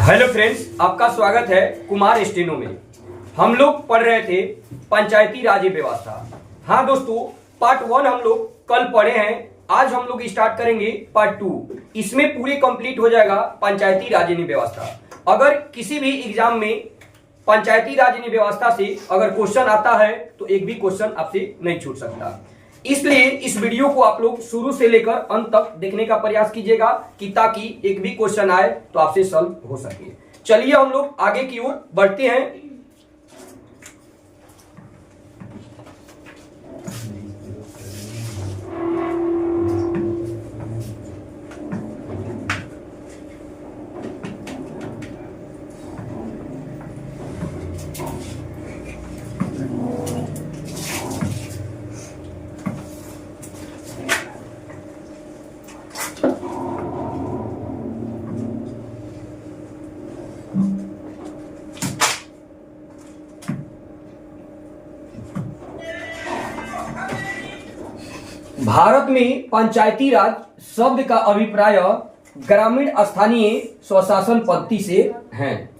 Hello friends, आपका स्वागत है कुमार स्टेनो में। हम लोग पढ़ रहे थे पंचायती राज व्यवस्था। हाँ दोस्तों, पार्ट 1 हम लोग कल पढ़े हैं। आज हम लोग स्टार्ट करेंगे पार्ट 2। इसमें पूरी कंप्लीट हो जाएगा पंचायती राज व्यवस्था। अगर किसी भी एग्जाम में पंचायती राज व्यवस्था से अगर क्वेश्चन आता है तो एक भी क्वेश्चन आपसे नहीं छूट सकता। इसलिए इस वीडियो को आप लोग शुरू से लेकर अंत तक देखने का प्रयास कीजिएगा कि ताकि एक भी क्वेश्चन आए तो आपसे सॉल्व हो सके। चलिए हम लोग आगे की ओर बढ़ते हैं। भारत में पंचायती राज शब्द का अभिप्राय ग्रामीण स्थानीय स्वशासन पद्धति से है।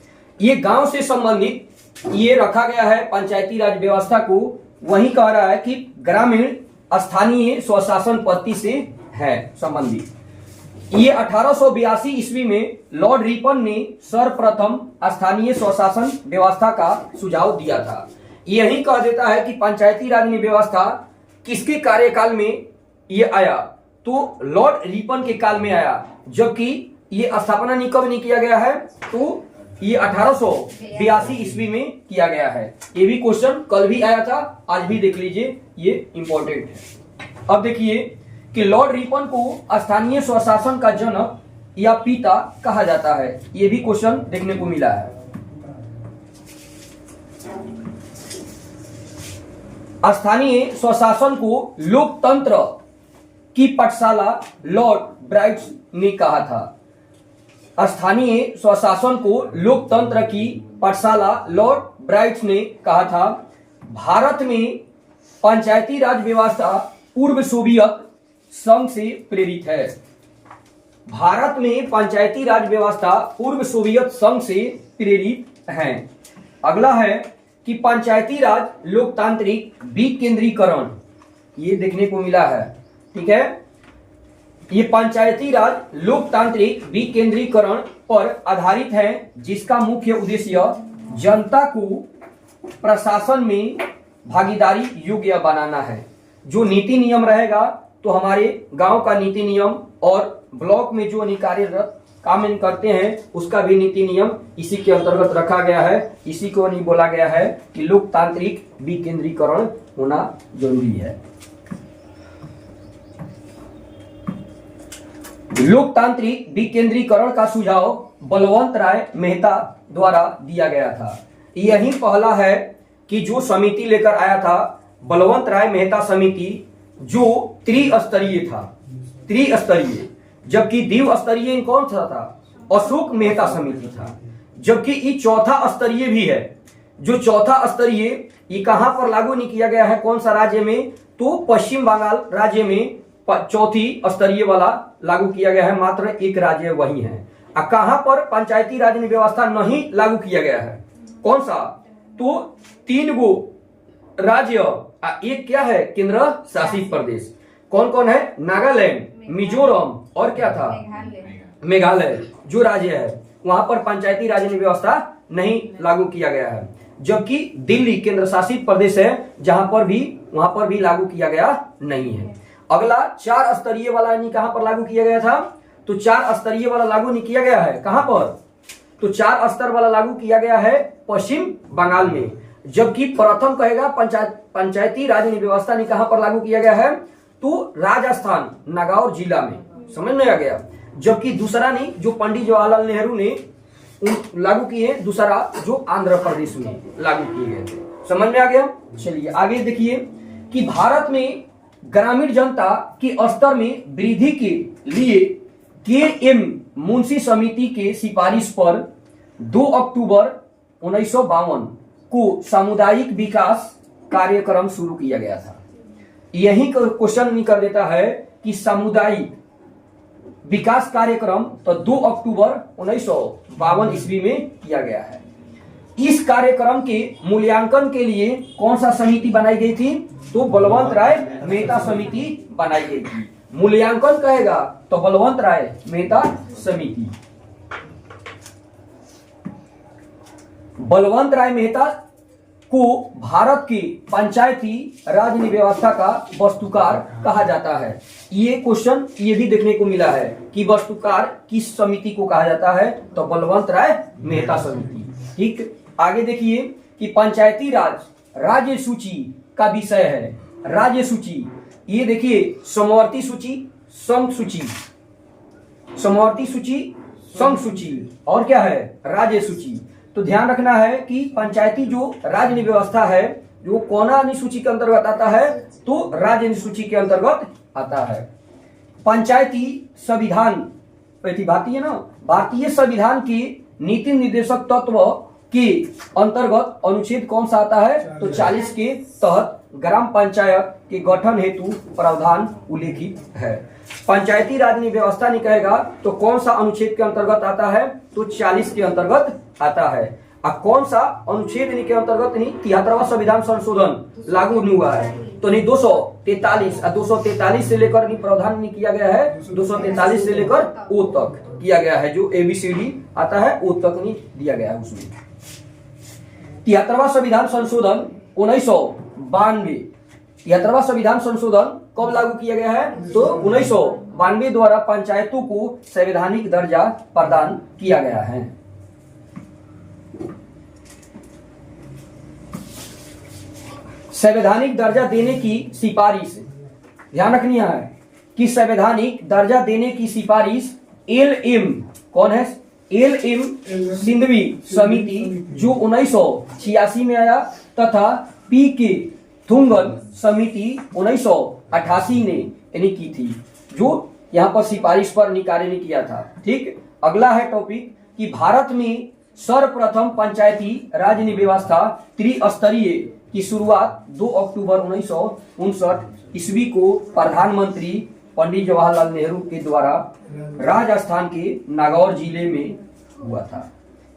ये गांव से संबंधित ये रखा गया है पंचायती राज व्यवस्था को। वही कह रहा है कि ग्रामीण स्थानीय स्वशासन पद्धति से है संबंधित। ये 1882 ईस्वी में लॉर्ड रिपन ने सर्वप्रथम स्थानीय स्वशासन व्यवस्था का सुझाव दिया था। यही कह देता है कि पंचायती राज व्यवस्था किसके कार्यकाल में ये आया, तो लॉर्ड रिपन के काल में आया। जबकि ये स्थापना कब नहीं किया गया है, तो ये 1882 ईस्वी में किया गया है। ये भी क्वेश्चन कल भी आया था, आज भी देख लीजिए, ये इंपॉर्टेंट है। अब देखिए कि लॉर्ड रिपन को स्थानीय स्वशासन का जनक या पिता कहा जाता है। ये भी क्वेश्चन देखने को मिला है। स्थानीय स्वशासन को लोकतंत्र की पाठशाला लॉर्ड ब्राइट्स ने कहा था। स्थानीय स्वशासन को लोकतंत्र की पाठशाला लॉर्ड ब्राइट्स ने कहा था। भारत में पंचायती राज व्यवस्था पूर्व सोवियत संघ से प्रेरित है। भारत में पंचायती राज व्यवस्था पूर्व सोवियत संघ से प्रेरित है। अगला है कि पंचायती राज लोकतांत्रिक विकेंद्रीकरण, ये देखने को मिला है। ठीक है, ये पंचायती राज लोकतांत्रिक विकेंद्रीकरण पर आधारित है, जिसका मुख्य उद्देश्य जनता को प्रशासन में भागीदारी योग्य बनाना है। जो नीति नियम रहेगा, तो हमारे गांव का नीति नियम और ब्लॉक में जो कार्यरत काम करते हैं उसका भी नीति नियम इसी के अंतर्गत रखा गया है। इसी को नहीं बोला गया है कि लोकतांत्रिक विकेंद्रीकरण होना जरूरी है। लोकतांत्रिक विकेंद्रीकरण का सुझाव बलवंत राय मेहता द्वारा दिया गया था। यही पहला है कि जो समिति लेकर आया था बलवंत राय मेहता समिति, जो त्रिस्तरीय था, त्रिस्तरीय, जबकि द्विस्तरीय कौन सा था, अशोक मेहता समिति था। जबकि ये चौथा स्तरीय भी है। जो चौथा स्तरीय ये कहां पर लागू नहीं किया गया है, कौन सा राज्य में, तो पश्चिम बंगाल राज्य में चौथी स्तरीय वाला लागू किया गया है। मात्र एक राज्य वही है। कहां पर पंचायती राज व्यवस्था नहीं लागू किया गया है, कौन सा, तो 3 गो राज्य, एक क्या है, केंद्र शासित प्रदेश। कौन कौन है, नागालैंड, मिजोरम और क्या था, मेघालय जो राज्य है, वहां पर पंचायती राज व्यवस्था नहीं लागू किया गया है। जबकि दिल्ली केंद्र शासित प्रदेश है, वहां पर भी लागू किया गया नहीं है। अगला 4 स्तरीय वाला नहीं कहां पर लागू किया गया था, तो 4 स्तरीय वाला लागू नहीं किया गया है कहां पर, तो 4 स्तर वाला लागू किया गया है पश्चिम बंगाल में। जबकि प्रथम कहेगा पंचायती राज व्यवस्था नहीं कहां पर लागू किया गया है, तो राजस्थान नागौर जिला में। समझ में आ गया। जबकि दूसरा नहीं, जो पंडित जवाहरलाल नेहरू ने लागू किए, दूसरा जो आंध्र प्रदेश में लागू किए गए थे। समझ में आ गया। चलिए आगे देखिए कि भारत में ग्रामीण जनता के स्तर में वृद्धि के लिए के.एम. मुंशी समिति के सिफारिश पर 2 अक्टूबर 1952 को सामुदायिक विकास कार्यक्रम शुरू किया गया था। यही क्वेश्चन कर देता है कि सामुदायिक विकास कार्यक्रम तो 2 अक्टूबर 1952 ईस्वी में किया गया है। इस कार्यक्रम के मूल्यांकन के लिए कौन सा समिति बनाई गई थी? तो बलवंत राय मेहता समिति बनाई गई थी। मूल्यांकन कहेगा तो बलवंत राय मेहता समिति। बलवंत राय मेहता को भारत की पंचायती राज व्यवस्था का वस्तुकार कहा जाता है। ये क्वेश्चन ये भी देखने को मिला है कि वस्तुकार किस समिति को कहा जाता है? तो बलवंत राय मेहता समिति। ठीक, आगे देखिए कि पंचायती राज राज्य सूची का विषय है। राज्य सूची, ये देखिए समवर्ती सूची, संघ सूची, समवर्ती सूची, संघ सूची और क्या है? राज्य सूची। तो ध्यान रखना है कि पंचायती जो राज्य व्यवस्था है जो कौन अनुसूची के अंतर्गत आता है? तो राज्य अनुसूची के अंतर्गत आता है। पंचायती संविधान, भारतीय ना, भारतीय संविधान की नीति निर्देशक तत्व के अंतर्गत अनुच्छेद कौन सा आता है? तो 40 के तहत ग्राम पंचायत के गठन हेतु प्रावधान उल्लेखित है। पंचायती राज व्यवस्था नहीं कहेगा तो कौन सा अनुच्छेद के अंतर्गत आता है? तो 40 के अंतर्गत आता है। अब कौन सा अनुच्छेद के अंतर्गत नहीं? 73वां संविधान संशोधन लागू नहीं हुआ है तो नहीं 243 और 243 से लेकर नहीं प्रावधान नहीं किया गया है, 243 से लेकर ओ तक किया गया है। जो ABCD आता है ओ तक नहीं दिया गया है उसमें। 73वां संविधान संशोधन 1992, 73वां संविधान संशोधन कब लागू किया गया है? तो 1992 द्वारा पंचायतों को संवैधानिक दर्जा प्रदान किया गया है। संवैधानिक दर्जा देने की सिफारिश, ध्यान रखनी है कि संवैधानिक दर्जा देने की सिफारिश LM, कौन है? LM सिंधवी समिति जो 1986 में आया तथा PK थुंगन समिति 1988 ने यानी की थी, जो यहाँ पर सिफारिश पर कार्य ने किया था। ठीक, अगला है टॉपिक कि भारत में सर्वप्रथम पंचायती राज व्यवस्था त्रिस्तरीय की शुरुआत 2 अक्टूबर 1959 ईस्वी को प्रधानमंत्री पंडित जवाहरलाल नेहरू के द्वारा राजस्थान के नागौर जिले में हुआ था।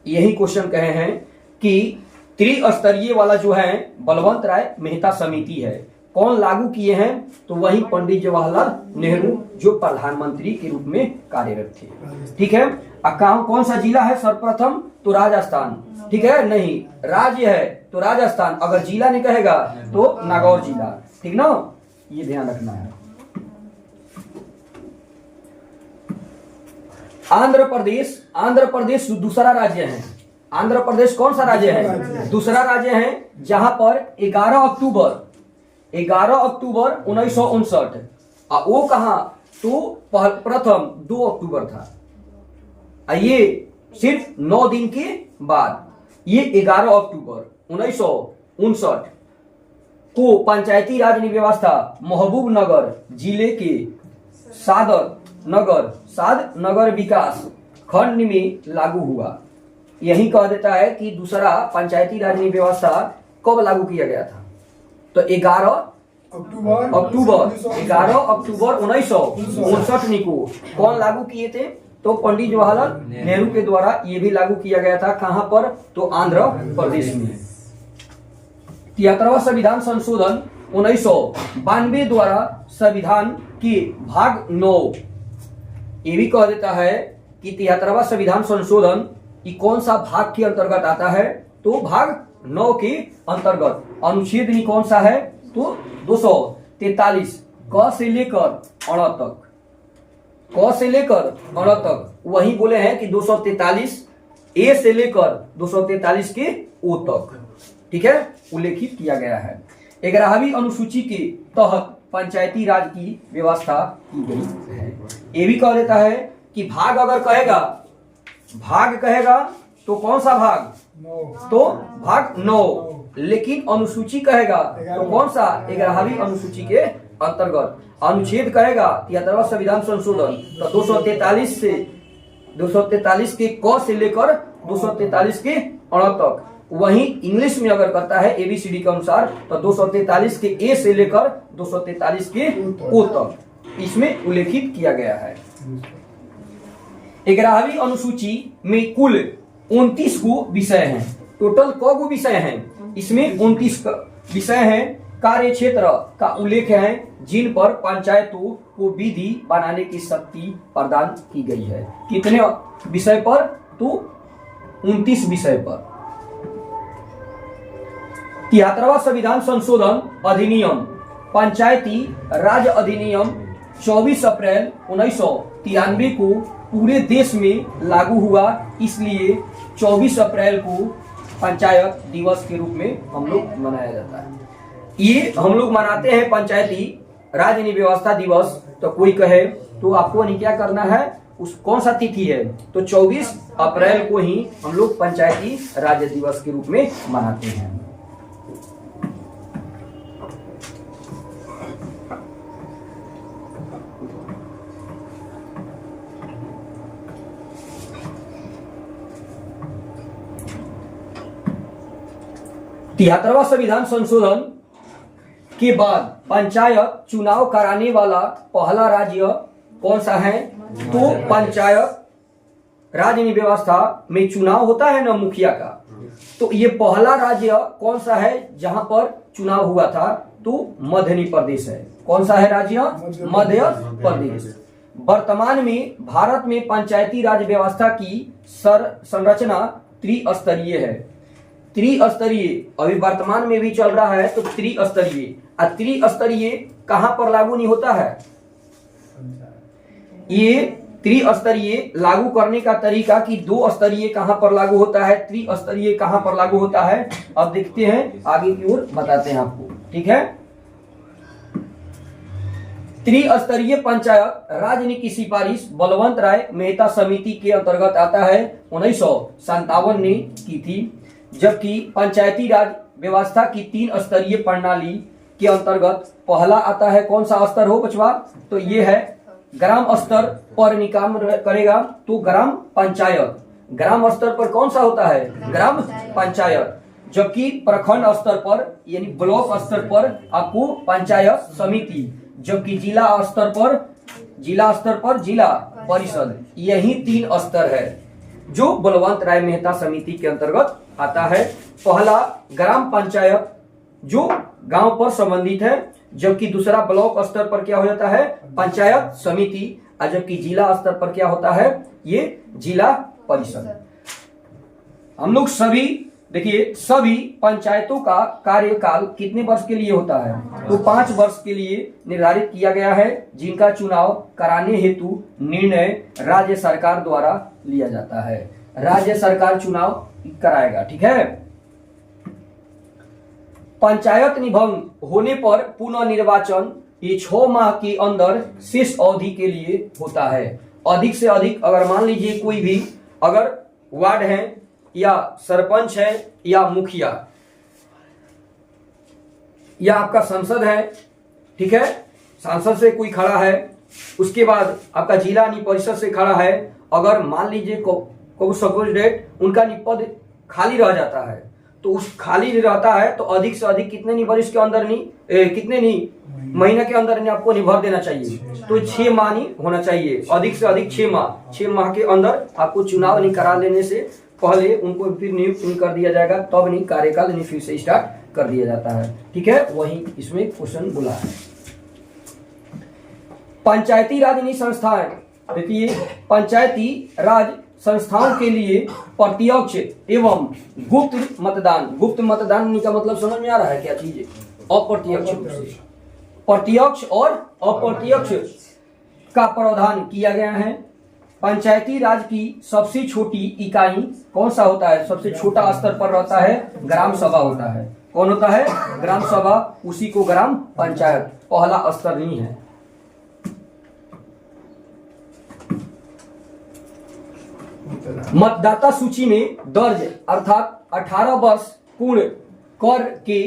यही क्वेश्चन कहे हैं कि त्रिस्तरीय वाला जो है बलवंत राय मेहता समिति है, कौन लागू किए हैं? तो वही पंडित जवाहरलाल नेहरू जो प्रधानमंत्री के रूप में कार्यरत थे। ठीक है, कौन सा जिला है सर्वप्रथम? तो राजस्थान। ठीक है, नहीं राज्य है तो राजस्थान, अगर जिला नहीं कहेगा तो नागौर जिला। ठीक ना, ये ध्यान रखना है। आंध्र प्रदेश, आंध्र प्रदेश दूसरा राज्य है। आंध्र प्रदेश कौन सा राज्य है? दूसरा राज्य है, जहां पर 11 अक्टूबर 1959 वो कहा? तो प्रथम 2 अक्टूबर था। ये सिर्फ 9 दिन के बाद ये 11 अक्टूबर 1959 को पंचायती राज व्यवस्था महबूबनगर जिले के साद नगर विकास खंड में लागू हुआ। यही कह देता है कि दूसरा पंचायती राज व्यवस्था कब लागू किया गया था? तो 11 अक्टूबर 1959 को कौन लागू किए थे? तो पंडित जवाहरलाल नेहरू के द्वारा ये भी लागू किया गया था। कहां पर? तो आंध्र प्रदेश में। 73वां संविधान संशोधन 1992 द्वारा संविधान के भाग 9 ये भी कह देता है कि 73वां संविधान संशोधन ये कौन सा भाग के अंतर्गत आता है? तो भाग 9 के अंतर्गत। अनुच्छेद कौन सा है? तो 243 क से लेकर अण तक, क से लेकर अण तक। वही बोले हैं कि 243 ए से लेकर 243 के ओ तक। ठीक है, उल्लेखित किया गया है। 11वीं अनुसूची के तहत पंचायती राज की व्यवस्था की गई है। ये भी कह देता है कि भाग अगर कहेगा तो कौन सा भाग? तो भाग 9। लेकिन अनुसूची कहेगा तो कौन सा? 11वीं अनुसूची के अंतर्गत। अनुच्छेद कहेगा 73वां संविधान संशोधन तो 243 के क से लेकर 243 के अण तक। वही इंग्लिश में अगर करता है ABCD के अनुसार तो 243 के ए से लेकर 243 के ओ तक इसमें उल्लेखित किया गया है। 11वीं अनुसूची में कुल 29 को विषय हैं। टोटल को विषय हैं? इसमें 29 विषय हैं। कार्य क्षेत्र का उल्लेख है जिन पर पंचायतों को विधि बनाने की शक्ति प्रदान की गई है। कितने विषय पर? तो 29 विषय पर। 73वां संविधान संशोधन अधिनियम पंचायती राज अधिनियम 24 अप्रैल 1993 को पूरे देश में लागू हुआ, इसलिए 24 अप्रैल को पंचायत दिवस के रूप में हम लोग मनाया जाता है। ये हम लोग मनाते हैं पंचायती राज व्यवस्था दिवस। तो कोई कहे तो आपको नहीं क्या करना है, उस कौन सा तिथि है? तो 24 अप्रैल को ही हम लोग पंचायती राज दिवस के रूप में मनाते हैं। तिहत्तरवां संविधान संशोधन के बाद पंचायत चुनाव कराने वाला पहला राज्य कौन सा है? तो पंचायत राज व्यवस्था में चुनाव होता है ना मुखिया का, तो ये पहला राज्य कौन सा है जहां पर चुनाव हुआ था? तो मध्य प्रदेश है। कौन सा है राज्य? मध्य प्रदेश। वर्तमान में भारत में पंचायती राज व्यवस्था की संरचना त्रिस्तरीय है। त्रिस्तरीय अभी वर्तमान में भी चल रहा है, तो त्रिस्तरीय। त्रिस्तरीय कहां पर लागू नहीं होता है? ये त्रिस्तरीय लागू करने का तरीका कि 2 स्तरीय कहां पर लागू होता है, त्रिस्तरीय कहां पर लागू होता है, अब देखते हैं, आगे की ओर बताते हैं आपको। ठीक है। त्रिस्तरीय पंचायत राज ने की सिफारिश बलवंत राय मेहता समिति के अंतर्गत आता है, 1957 ने की थी। जबकि पंचायती राज व्यवस्था की 3 स्तरीय प्रणाली के अंतर्गत पहला आता है, कौन सा स्तर हो बचवा? तो ये है ग्राम स्तर पर निकाम करेगा तो ग्राम पंचायत। ग्राम स्तर पर कौन सा होता है? ग्राम पंचायत। जबकि प्रखंड स्तर पर यानी ब्लॉक स्तर पर आपको पंचायत समिति, जबकि जिला स्तर पर जिला परिषद। यही 3 स्तर है जो बलवंत राय मेहता समिति के अंतर्गत आता है। पहला ग्राम पंचायत जो गांव पर संबंधित है, जबकि दूसरा ब्लॉक स्तर पर क्या हो जाता है? पंचायत समिति, और जबकि जिला स्तर पर क्या होता है? ये जिला परिषद। हम लोग सभी देखिए, सभी पंचायतों का कार्यकाल कितने वर्ष के लिए होता है? तो 5 वर्ष के लिए निर्धारित किया गया है, जिनका चुनाव कराने हेतु निर्णय राज्य सरकार द्वारा लिया जाता है। राज्य सरकार चुनाव कराएगा। ठीक है। पंचायत निभंग होने पर पुनः निर्वाचन ये 6 माह के अंदर शेष अवधि के लिए होता है। अधिक से अधिक अगर मान लीजिए कोई भी अगर वार्ड है या सरपंच है या मुखिया या आपका सांसद है, ठीक है, सांसद से कोई खड़ा है, उसके बाद आपका जिला परिषद से खड़ा है, अगर मान लीजिए सपोज डेट उनका पद खाली रह जाता है, तो उस खाली रहता है तो अधिक से अधिक कितने वर्ष के अंदर कितने महीने के अंदर आपको भर देना चाहिए? तो 6 माह होना चाहिए। अधिक से अधिक 6 माह। 6 माह के अंदर आपको चुनाव करा लेने से पहले उनको फिर नियुक्त कर दिया जाएगा, तब कार्यकाल फिर से स्टार्ट कर दिया जाता है। ठीक है, वही इसमें क्वेश्चन बोला है। पंचायती राज संस्थाएं, देखिए पंचायती राज संस्थाओं के लिए प्रत्यक्ष एवं गुप्त मतदान का मतलब समझ में आ रहा है क्या चीज? अप्रत्यक्ष रूप से, प्रत्यक्ष और अप्रत्यक्ष का प्रावधान किया गया है। पंचायती राज की सबसे छोटी इकाई कौन सा होता है? सबसे छोटा स्तर पर रहता है ग्राम सभा होता है। कौन होता है? ग्राम सभा, उसी को ग्राम पंचायत, पहला स्तर नहीं है। मतदाता सूची में दर्ज अर्थात 18 वर्ष पूर्ण कर के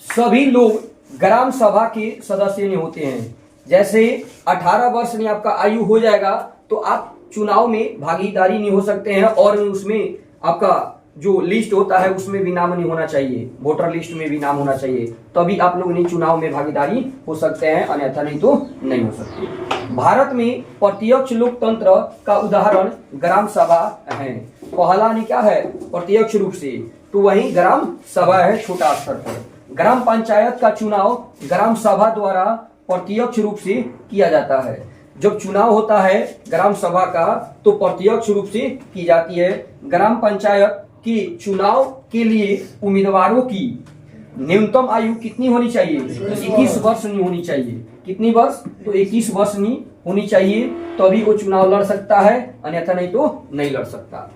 सभी लोग ग्राम सभा के सदस्य नहीं होते हैं। जैसे 18 वर्ष में आपका आयु हो जाएगा तो आप चुनाव में भागीदारी नहीं हो सकते हैं, और उसमें आपका जो लिस्ट होता है उसमें भी नाम नहीं होना चाहिए, वोटर लिस्ट में भी नाम होना चाहिए, तभी आप लोग नहीं चुनाव में भागीदारी हो सकते हैं, अन्यथा नहीं तो नहीं हो सकते। भारत में प्रत्यक्ष लोकतंत्र का उदाहरण ग्राम सभा है। पहला नहीं क्या है प्रत्यक्ष रूप से, तो वही ग्राम सभा है छोटा स्तर पर। ग्राम पंचायत का चुनाव ग्राम सभा द्वारा प्रत्यक्ष रूप से किया जाता है। जब चुनाव होता है ग्राम सभा का तो प्रत्यक्ष रूप से की जाती है। ग्राम पंचायत की चुनाव के लिए उम्मीदवारों की न्यूनतम आयु कितनी होनी चाहिए? 21 वर्ष नहीं होनी चाहिए। कितनी वर्ष? तो 21 वर्ष नहीं होनी चाहिए, तभी वो चुनाव लड़ सकता है, अन्यथा नहीं तो नहीं लड़ सकता।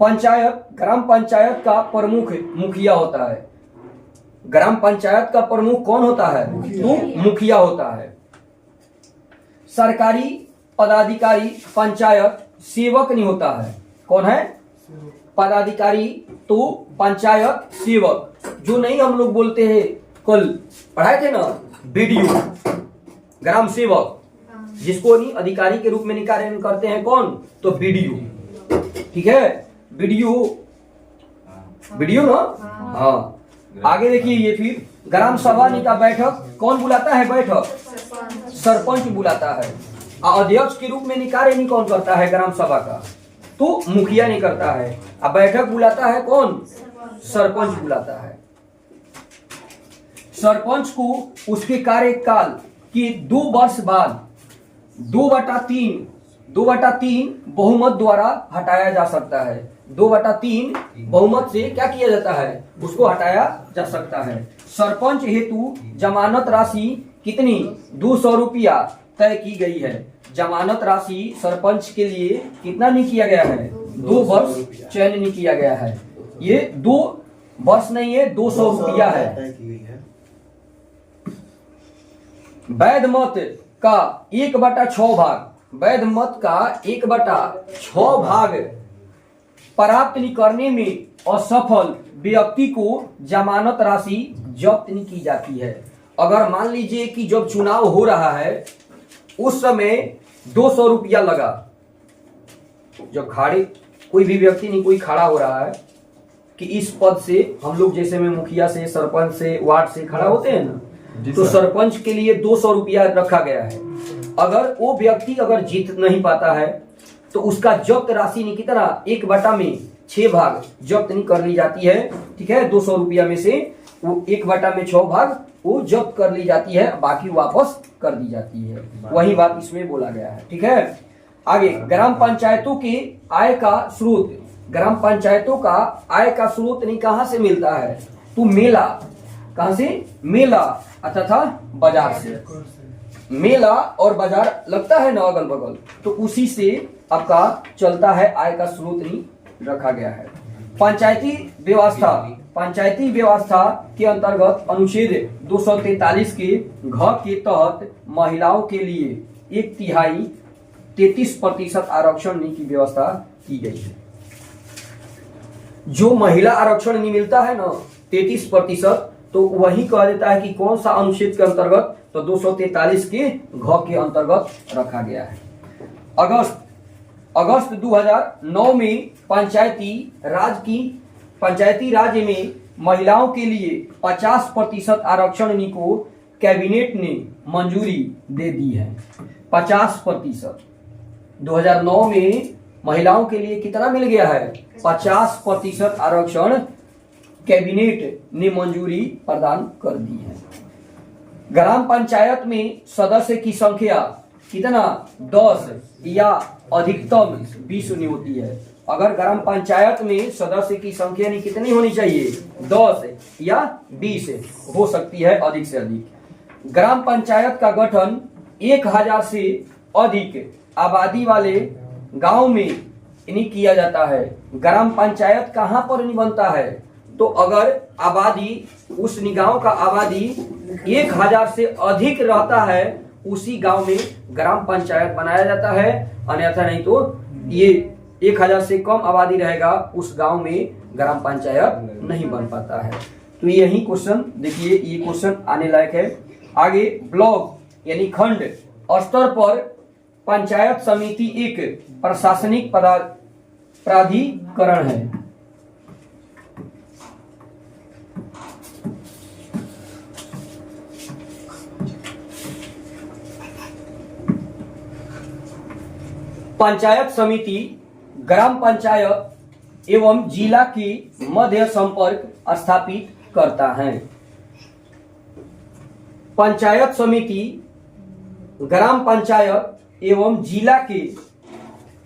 पंचायत, ग्राम पंचायत का प्रमुख मुखिया होता है। ग्राम पंचायत का प्रमुख कौन होता है? तो मुखिया होता है। सरकारी पदाधिकारी पंचायत सेवक नहीं होता है। कौन है? पदाधिकारी तो पंचायत सेवक, जो नहीं हम लोग बोलते हैं कल पढ़ाए थे ना बीडीओ, ग्राम सेवक, जिसको नहीं अधिकारी के रूप में निकाय करते हैं कौन? तो बीडीओ। ठीक है, बीडीओ, बीडीओ ना। हाँ, आगे देखिए ये फिर ग्राम सभा का बैठक कौन बुलाता है? बैठक सरपंच बुलाता है। अध्यक्ष के रूप में निकाय नहीं कौन करता है ग्राम सभा का? तो मुखिया नहीं करता है। अब बैठक बुलाता है कौन? सरपंच बुलाता है। सरपंच को उसके कार्यकाल की 2 वर्ष बाद 2/3 बहुमत द्वारा हटाया जा सकता है। 2/3 बहुमत से क्या किया जाता है? उसको हटाया जा सकता है। सरपंच हेतु जमानत राशि कितनी? 200 रुपया तय की गई है। जमानत राशि सरपंच के लिए कितना नहीं किया गया है? 2 वर्ष चयन नहीं किया गया है। ये 2 वर्ष नहीं है, 200 रुपया है। वैध मत का 1/6 भाग, वैध मत का 1/6 भाग प्राप्त नहीं करने में असफल व्यक्ति को जमानत राशि जब्त नहीं की जाती है। अगर मान लीजिए कि जब चुनाव हो रहा है उस समय 200 रुपया लगा, जब खाड़े कोई भी व्यक्ति नहीं कोई खड़ा हो रहा है कि इस पद से हम लोग जैसे में मुखिया से, सरपंच से, वार्ड से खड़ा होते हैं ना, तो सरपंच के लिए 200 रुपया रखा गया है। अगर वो व्यक्ति अगर जीत नहीं पाता है तो उसका जब्त राशि नहीं कितना? 1/6 भाग जब्त नहीं कर ली जाती है। ठीक है, 200 रुपया में से वो 1/6 भाग वो जब्त कर ली जाती है, बाकी वापस कर दी जाती है। वही बात इसमें बोला गया है। ठीक है, आगे ग्राम पंचायतों के आय का स्रोत, ग्राम पंचायतों का आय का स्रोत नहीं कहां से मिलता है? तो मेला, कहां से? मेला तथा बाजार से। मेला और बाजार लगता है ना अगल बगल, तो उसी से आपका चलता है, आय का स्रोत नहीं रखा गया है। पंचायती व्यवस्था, पंचायती व्यवस्था के अंतर्गत अनुच्छेद 243 के घ के तहत महिलाओं के लिए 1/3 33% आरक्षण की व्यवस्था की गई है। जो महिला आरक्षण नहीं मिलता है ना 33%, तो वही कह देता है कि कौन सा अनुच्छेद के अंतर्गत? तो 243 के घ के अंतर्गत रखा गया है। अगस्त 2009 में पंचायती राज में महिलाओं के लिए 50% आरक्षण को कैबिनेट ने मंजूरी दे दी है। 50%। 2009 में महिलाओं के लिए कितना मिल गया है? 50% आरक्षण कैबिनेट ने मंजूरी प्रदान कर दी है। ग्राम पंचायत में सदस्य की संख्या कितना? 10 या अधिकतम 20 नहीं होती है। अगर ग्राम पंचायत में सदस्य की संख्या नहीं कितनी होनी चाहिए? 10 या 20 हो सकती है, अधिक से अधिक। ग्राम पंचायत का गठन 1000 से अधिक आबादी वाले गांव में नहीं किया जाता है। ग्राम पंचायत कहां पर नहीं बनता है? तो अगर आबादी, उस गांव का आबादी 1000 से अधिक रहता है, उसी गांव में ग्राम पंचायत बनाया जाता है, अन्यथा नहीं तो ये 1000 से कम आबादी रहेगा उस गांव में ग्राम पंचायत नहीं बन पाता है। तो यही क्वेश्चन देखिए, ये क्वेश्चन आने लायक है। आगे ब्लॉक यानी खंड स्तर पर पंचायत समिति एक प्रशासनिक प्राधिकरण है। पंचायत समिति ग्राम पंचायत एवं जिला की मध्य संपर्क स्थापित करता है। पंचायत समिति ग्राम पंचायत एवं जिला के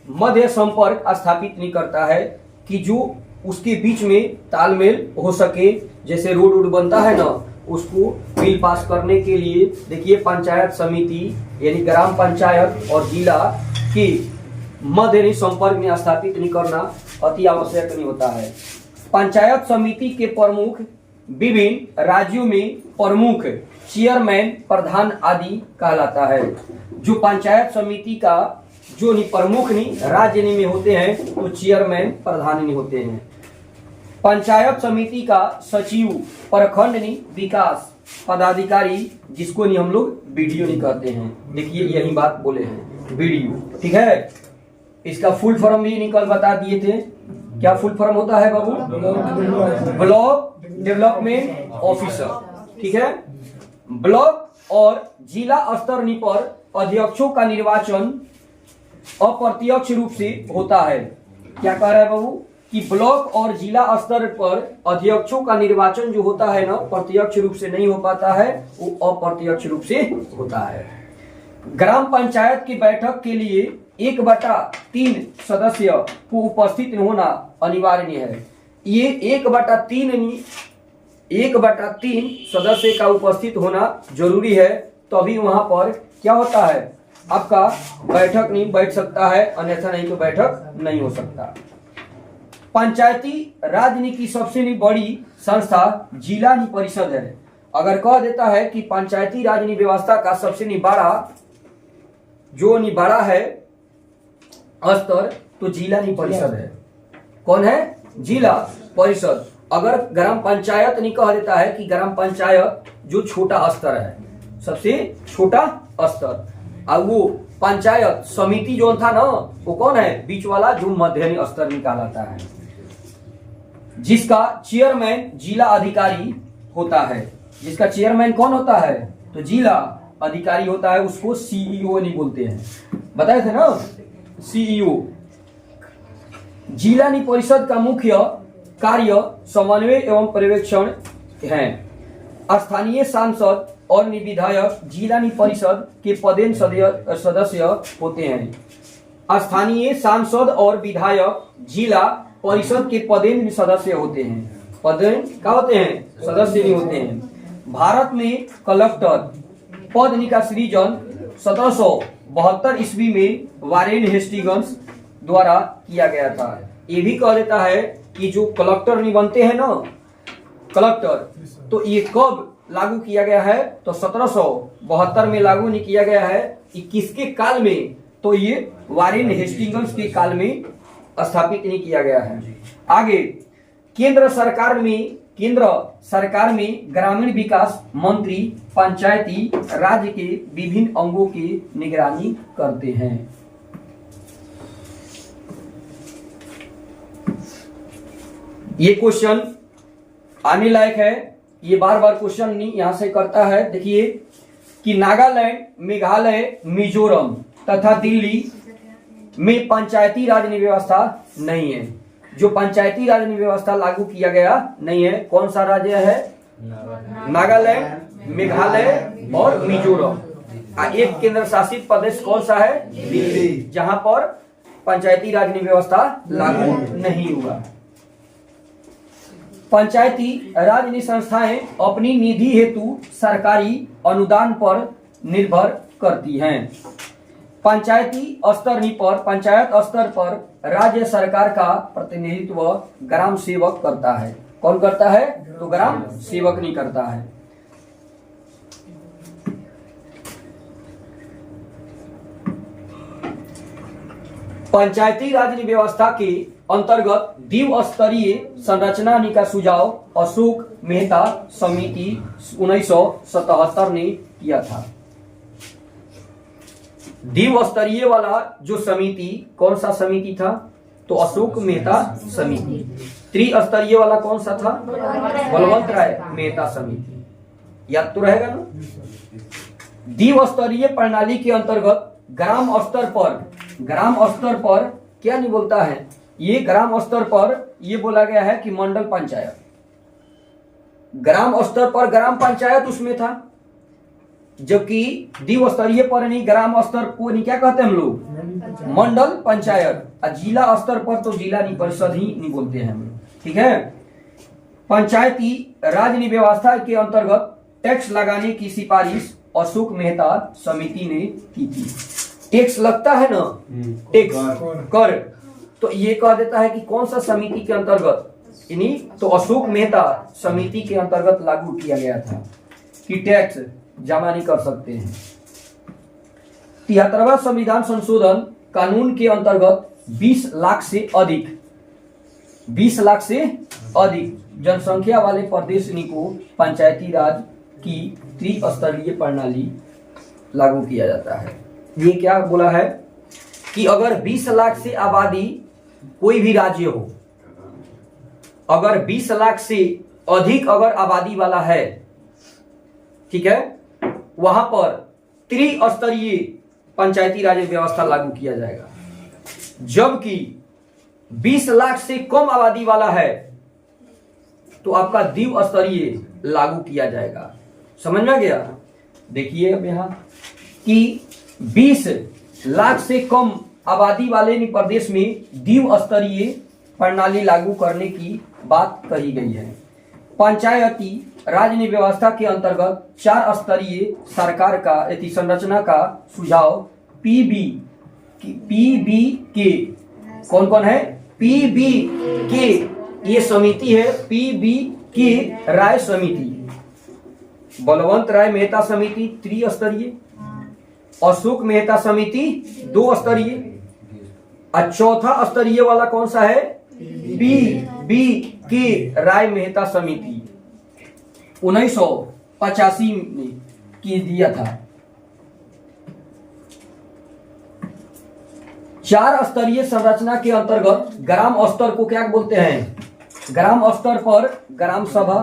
मध्य संपर्क स्थापित नहीं करता है कि जो उसके बीच में तालमेल हो सके। जैसे रोड वोड बनता है ना, उसको बिल पास करने के लिए देखिए पंचायत समिति यानी ग्राम पंचायत और जिला की मध्य संपर्क में स्थापित नहीं करना अति आवश्यक नहीं होता है। पंचायत समिति के प्रमुख विभिन्न राज्यों में प्रमुख, चेयरमैन, प्रधान आदि कहलाता है। जो पंचायत समिति का जो नहीं प्रमुख नहीं राज्य नहीं में होते हैं तो चेयरमैन, प्रधान नहीं होते हैं। पंचायत समिति का सचिव प्रखंड नहीं विकास पदाधिकारी, जिसको नहीं हम लोग बीडीओ नहीं कहते हैं। देखिए यही बात बोले हैं बीडीओ, ठीक है। इसका फुल फॉर्म भी निकल बता दिए थे। क्या फुल फॉर्म होता है बाबू? ब्लॉक डेवलपमेंट ऑफिसर, ठीक है। ब्लॉक और जिला स्तर पर अध्यक्षों का निर्वाचन अप्रत्यक्ष रूप से होता है। क्या कह रहा है बाबू कि ब्लॉक और जिला स्तर पर अध्यक्षों का निर्वाचन जो होता है ना, प्रत्यक्ष रूप से नहीं हो पाता है, वो अप्रत्यक्ष रूप से होता है। ग्राम पंचायत की बैठक के लिए 1/3 सदस्य को उपस्थित होना अनिवार्य है। ये 1/3 सदस्य का उपस्थित होना जरूरी है, तभी वहां पर क्या होता है आपका बैठक नहीं बैठ सकता है, अन्यथा नहीं तो बैठक नहीं हो सकता। पंचायती राज की सबसे बड़ी संस्था जिला परिषद है। अगर कह देता है कि पंचायती राज व्यवस्था का सबसे बड़ा जो बड़ा है स्तर तो जिला परिषद है। कौन है? जिला परिषद। अगर ग्राम पंचायत नहीं कह देता है कि ग्राम पंचायत जो छोटा स्तर है, सबसे छोटा स्तर, और वो पंचायत समिति जो था ना, वो कौन है? बीच वाला जो मध्यम स्तर निकालाता है, जिसका चेयरमैन जिला अधिकारी होता है। जिसका चेयरमैन कौन होता है? तो जिला अधिकारी होता है। उसको सीईओ नहीं बोलते हैं, बताए थे ना, सीईओ। जिला परिषद का मुख्य कार्य समन्वय एवं पर्यवेक्षण है। स्थानीय सांसद और विधायक जिला परिषद के पदेन सदस्य होते हैं। स्थानीय सांसद और विधायक जिला परिषद के पदेन सदस्य होते हैं। पदेन क्या होते हैं? सदस्य नहीं होते हैं। भारत में कलेक्टर पद का सृजन 1772 ईस्वी में वारेन हेस्टिंग्स द्वारा किया गया था। ये भी कह देता है कि जो कलेक्टर नहीं बनते हैं ना, कलेक्टर, तो ये कब लागू किया गया है? तो 1772 में लागू नहीं किया गया है। किसके काल में? तो ये वारेन हेस्टिंग्स के काल में स्थापित नहीं किया गया है। आगे केंद्र सरकार में ग्रामीण विकास मंत्री पंचायती राज्य के विभिन्न अंगों की निगरानी करते हैं। ये क्वेश्चन आने लायक है, ये बार बार क्वेश्चन नहीं यहां से करता है। देखिए कि नागालैंड, मेघालय, मिजोरम तथा दिल्ली में पंचायती राज व्यवस्था नहीं है। जो पंचायती राज व्यवस्था लागू किया गया नहीं है, कौन सा राज्य है? नागालैंड, मेघालय और मिजोरम। एक केंद्र शासित प्रदेश कौन सा है? दिल्ली, जहां पर पंचायती राज व्यवस्था लागू नहीं हुआ। पंचायती राज संस्थाएं अपनी निधि हेतु सरकारी अनुदान पर निर्भर करती हैं। पंचायत स्तर पर राज्य सरकार का प्रतिनिधित्व ग्राम सेवक करता है। कौन करता है? तो ग्राम सेवक नहीं करता है। पंचायती राज व्यवस्था के अंतर्गत द्विस्तरीय संरचना का सुझाव अशोक मेहता समिति 1977 ने किया था। द्विस्तरीय वाला जो समिति, कौन सा समिति था? तो अशोक मेहता समिति। त्रिस्तरीय वाला कौन सा था? बलवंत राय मेहता समिति। याद तो रहेगा ना। द्विस्तरीय प्रणाली के अंतर्गत ग्राम स्तर पर ग्राम स्तर पर क्या नहीं बोलता है, ये ग्राम स्तर पर ये बोला गया है कि मंडल पंचायत। ग्राम स्तर पर ग्राम पंचायत उसमें था, जबकि द्वीप स्तरीय पर नहीं, ग्राम स्तर को नहीं क्या कहते हैं हम लोग, मंडल पंचायत। और जिला स्तर पर तो जिला नहीं परिषद ही नहीं बोलते हैं हम लोग, ठीक है। पंचायती राज व्यवस्था के अंतर्गत टैक्स लगाने की सिफारिश अशोक मेहता समिति ने की थी। टैक्स लगता है ना, टैक्स कर, तो ये कह देता है कि कौन सा समिति के अंतर्गत, यानी तो अशोक मेहता समिति के अंतर्गत लागू किया गया था कि टैक्स जमा नहीं कर सकते हैं। 73वां संविधान संशोधन कानून के अंतर्गत 20 लाख से अधिक, 20 लाख से अधिक जनसंख्या वाले प्रदेश को पंचायती राज की त्रिस्तरीय प्रणाली लागू किया जाता है। ये क्या बोला है कि अगर 20 लाख से आबादी कोई भी राज्य हो, अगर 20 लाख से अधिक अगर आबादी वाला है, ठीक है, वहां पर त्रिस्तरीय पंचायती राज व्यवस्था लागू किया जाएगा। जबकि 20 लाख से कम आबादी वाला है तो आपका द्वीप स्तरीय लागू किया जाएगा। समझ में आ गया? देखिए अब यहां कि 20 लाख से कम आबादी वाले प्रदेश में द्वीप स्तरीय प्रणाली लागू करने की बात कही गई है। पंचायती राज व्यवस्था के अंतर्गत 4 स्तरीय सरकार का संरचना का सुझाव पीबी के, कौन कौन है, पीबी के ये समिति है, पीबी के राय समिति, बलवंत राय मेहता समिति त्रिस्तरीय, अशोक मेहता समिति 2 स्तरीय, और चौथा स्तरीय वाला कौन सा है, पीबी के राय मेहता समिति 1985 में की दिया था। 4 स्तरीय संरचना के अंतर्गत ग्राम स्तर को क्या बोलते हैं, ग्राम स्तर पर ग्राम सभा,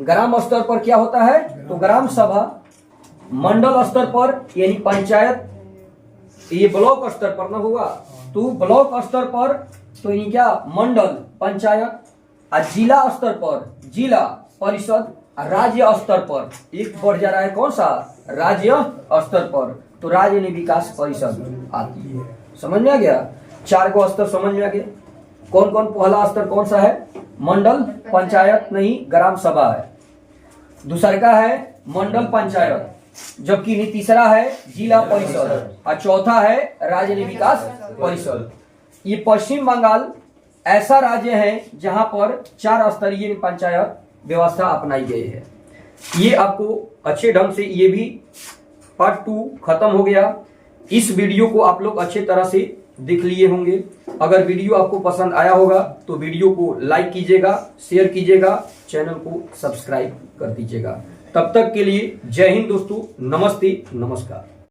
ग्राम स्तर पर क्या होता है तो ग्राम सभा, मंडल स्तर पर यानी पंचायत, ये ब्लॉक स्तर पर ना हुआ तो ब्लॉक स्तर पर तो ये क्या मंडल पंचायत, और जिला स्तर पर जिला परिषद, राज्य स्तर पर एक बढ़ जा रहा है कौन सा, राज्य स्तर पर तो राज्य विकास परिषद आती है। समझ में आ गया? 4 गो स्तर समझ में आ गया। कौन कौन, पहला स्तर कौन सा है, मंडल पंचायत नहीं ग्राम सभा है, दूसरा का है मंडल पंचायत, जबकि तीसरा है जिला परिषद, और चौथा है राज्य विकास परिषद। ये पश्चिम बंगाल ऐसा राज्य है जहां पर 4 स्तरीय पंचायत व्यवस्था अपनाई गई है। ये आपको अच्छे ढंग से, ये भी पार्ट 2 खत्म हो गया। इस वीडियो को आप लोग अच्छे तरह से देख लिए होंगे। अगर वीडियो आपको पसंद आया होगा तो वीडियो को लाइक कीजिएगा, शेयर कीजिएगा, चैनल को सब्सक्राइब कर दीजिएगा। तब तक के लिए जय हिंद दोस्तों, नमस्ते, नमस्कार।